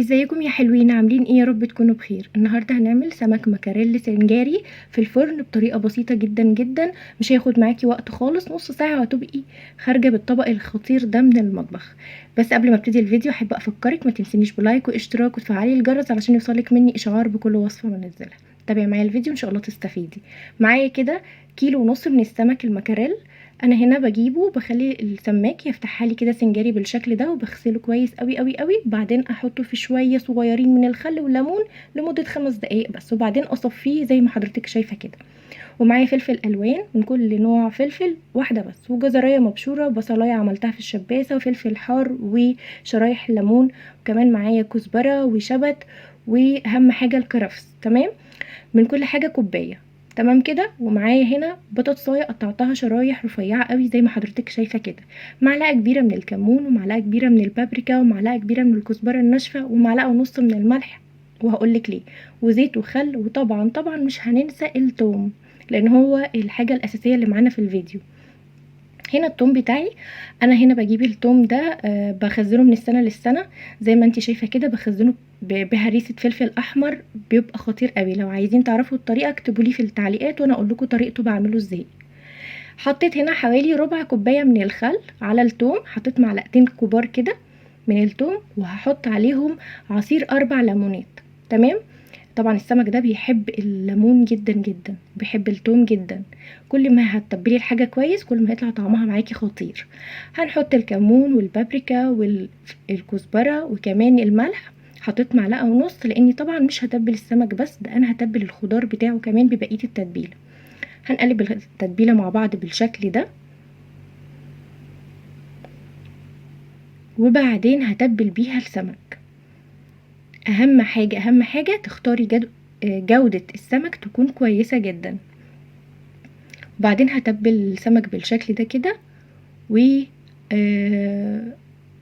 ازيكم يا حلوين؟ عاملين ايه؟ يا رب تكونوا بخير. النهارده هنعمل سمك مكاريلي سنجاري في الفرن بطريقه بسيطه جدا جدا، مش هياخد معاكي وقت خالص، نص ساعه وهتبقي خارجه بالطبق الخطير ده من المطبخ. بس قبل ما ابتدي الفيديو احب افكرك ما تنسينيش بلايك واشتراك وتفعلي الجرس علشان يوصلك مني اشعار بكل وصفه بنزلها. تابعي معايا الفيديو ان شاء الله تستفيدي. معايا كده كيلو ونص من السمك المكاريل. انا هنا بجيبه بخلي السماك يفتحها لي كده سنجاري بالشكل ده، وبغسله كويس قوي قوي قوي، بعدين احطه في شويه صغيرين من الخل والليمون لمده 5 دقايق بس، وبعدين اصفيه زي ما حضرتك شايفه كده. ومعايا فلفل الوان من كل نوع، فلفل واحده بس، وجزريه مبشوره، وبصلايه عملتها في الشباسه، وفلفل حار، وشرايح ليمون، وكمان معايا كزبره وشبت، واهم حاجه الكرفس. تمام. من كل حاجه كوبايه. تمام كده. ومعايا هنا بطاطسايه قطعتها شرايح رفيعه قوي زي ما حضرتك شايفه كده، معلقه كبيره من الكمون، ومعلقه كبيره من البابريكا، ومعلقه كبيره من الكزبره الناشفه، ومعلقه ونص من الملح، وهقولك ليه، وزيت وخل، وطبعا طبعا مش هننسى التوم لان هو الحاجه الاساسيه اللي معانا في الفيديو. هنا التوم بتاعي، انا هنا بجيب التوم ده بخزنه من السنه للسنه زي ما انت شايفه كده، بخزنه بهريسه فلفل احمر، بيبقى خطير قوي. لو عايزين تعرفوا الطريقه اكتبوا لي في التعليقات وانا اقول لكم طريقته بعمله ازاي. حطيت هنا حوالي ربع كوبايه من الخل على التوم، حطيت معلقتين كبار كده من التوم، وهحط عليهم عصير 4 ليمونات. تمام. طبعا السمك ده بيحب الليمون جدا جدا، بيحب التوم جدا. كل ما هتتبلي الحاجه كويس كل ما هيطلع طعمها معاكي خطير. هنحط الكمون والبابريكا والكزبره وكمان الملح. حطيت معلقه ونص لاني طبعا مش هتبل السمك بس، ده انا هتبل الخضار بتاعه كمان ببقيه التتبيله. هنقلب التتبيله مع بعض بالشكل ده، وبعدين هتبل بيها السمك. اهم حاجه اهم حاجه تختاري جوده السمك تكون كويسه جدا. وبعدين هتبل السمك بالشكل ده كده، و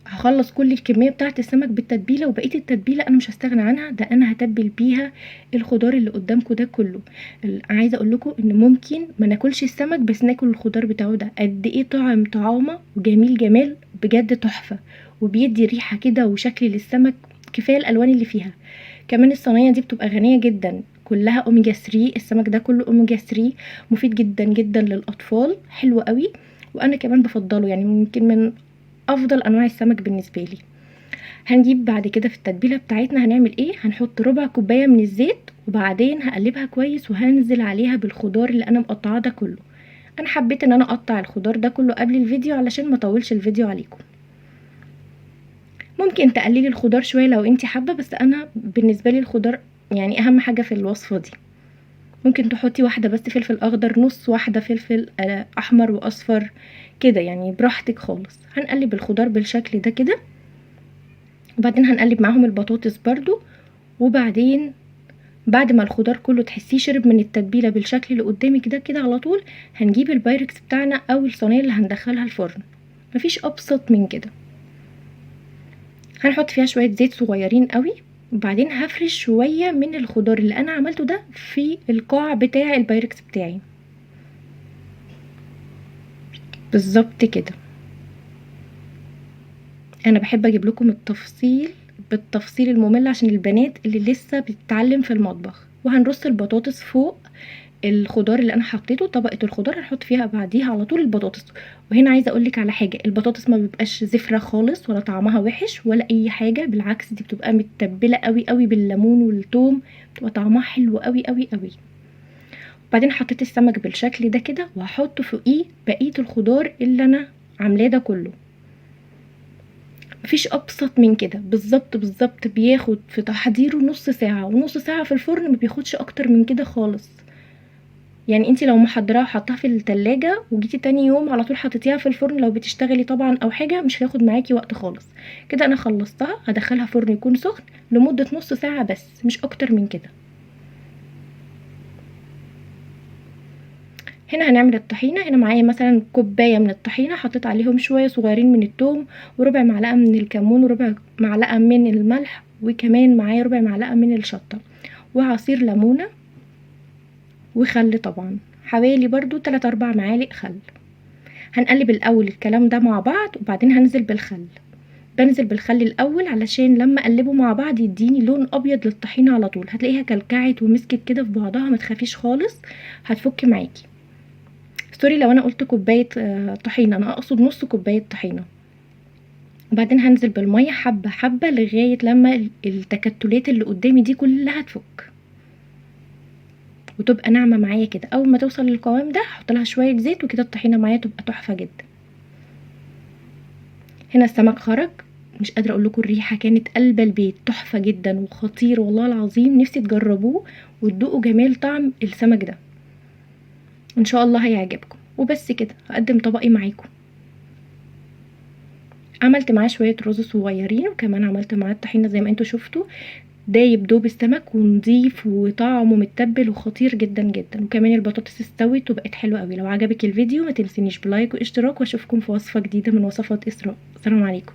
هخلص كل الكميه بتاعه السمك بالتتبيله، وبقيه التتبيله انا مش هستغنى عنها، ده انا هتبل بيها الخضار اللي قدامكم ده كله. عايزه اقول لكم ان ممكن ما ناكلش السمك بس ناكل الخضار بتاعه ده، قد ايه طعمه وجميل، جمال بجد تحفه، وبيدي ريحه كده وشكل للسمك، كفايه الالوان اللي فيها. كمان الصينيه دي بتبقى غنيه جدا، كلها اوميجا 3، السمك ده كله اوميجا 3، مفيد جدا جدا للاطفال، حلو قوي. وانا كمان بفضله، يعني ممكن من افضل انواع السمك بالنسبه لي. هنجيب بعد كده في التتبيله بتاعتنا هنعمل ايه، هنحط ربع كوبايه من الزيت، وبعدين هقلبها كويس، وهنزل عليها بالخضار اللي انا مقطعاه ده كله. انا حبيت ان انا اقطع الخضار ده كله قبل الفيديو علشان ما اطولش الفيديو عليكم. ممكن تقللي الخضار شويه لو انت حابه، بس انا بالنسبه لي الخضار يعني اهم حاجه في الوصفه دي. ممكن تحطي واحده بس فلفل اخضر، نص واحده فلفل احمر واصفر كده، يعني براحتك خالص. هنقلب الخضار بالشكل ده كده، وبعدين هنقلب معاهم البطاطس برضو. وبعدين بعد ما الخضار كله تحسيه شرب من التتبيله بالشكل اللي قدامك ده كده، على طول هنجيب البايركس بتاعنا او الصينيه اللي هندخلها الفرن. مفيش ابسط من كده. هنحط فيها شويه زيت صغيرين قوي، وبعدين هفرش شويه من الخضار اللي انا عملته ده في القاع بتاع البايركس بتاعي بالظبط كده. انا بحب اجيب لكم التفصيل بالتفصيل الممل عشان البنات اللي لسه بتتعلم في المطبخ. وهنرص البطاطس فوق الخضار اللي انا حطيته، طبقه الخضار هنحط فيها بعديها على طول البطاطس. وهنا عايزه اقولك على حاجه، البطاطس ما بيبقاش زفره خالص ولا طعمها وحش ولا اي حاجه، بالعكس دي بتبقى متبله قوي قوي بالليمون والثوم، بتبقى طعمها حلو قوي قوي قوي. وبعدين حطيت السمك بالشكل ده كده، وهحط فوقيه بقيه الخضار اللي انا عاملاه ده كله. مفيش ابسط من كده، بالظبط بالظبط بياخد في تحضيره نص ساعه، ونص ساعه في الفرن ما بياخدش اكتر من كده خالص. يعني انتي لو محضراها وحطاها في التلاجة وجيتي تاني يوم على طول حطيتيها في الفرن، لو بتشتغلي طبعا او حاجه، مش هياخد معاكي وقت خالص. كده انا خلصتها، هدخلها فرن يكون سخن لمده نص ساعه بس، مش اكتر من كده. هنا هنعمل الطحينه. هنا معايا مثلا كوبايه من الطحينه، حطيت عليهم شويه صغيرين من الثوم، وربع معلقه من الكمون، وربع معلقه من الملح، وكمان معايا ربع معلقه من الشطه، وعصير ليمونه، وخل طبعا حوالي برضو 3 4 معالق خل. هنقلب الاول الكلام ده مع بعض، وبعدين هنزل بالخل. بنزل بالخل الاول علشان لما اقلبه مع بعض يديني لون ابيض للطحينه على طول. هتلاقيها كلكعت ومسكت كده في بعضها، ما تخافيش خالص هتفك معاكي. سوري لو انا قلت كوبايه طحينه، انا اقصد نص كوبايه طحينه. وبعدين هنزل بالميه حبه حبه لغايه لما التكتلات اللي قدامي دي كلها تفك وتبقى ناعمه معايا كده. اول ما توصل للقوام ده هحط لها شويه زيت وكده الطحينه معايا تبقى تحفه جدا. هنا السمك خرج، مش قادره اقول لكم الريحه كانت قلب البيت، تحفه جدا وخطير والله العظيم. نفسي تجربوه وتدوقوا جمال طعم السمك ده، ان شاء الله هيعجبكم. وبس كده هقدم طبقي معاكم. عملت معاه شويه رز صغيرين، وكمان عملت معاه الطحينه زي ما انتوا شفتوا، دايب دوب السمك ونضيف وطعمه متبل وخطير جدا جدا. وكمان البطاطس استوت وبقت حلوه قوي. لو عجبك الفيديو ما تنسينيش بلايك واشتراك، واشوفكم في وصفه جديده من وصفات اسراء. السلام عليكم.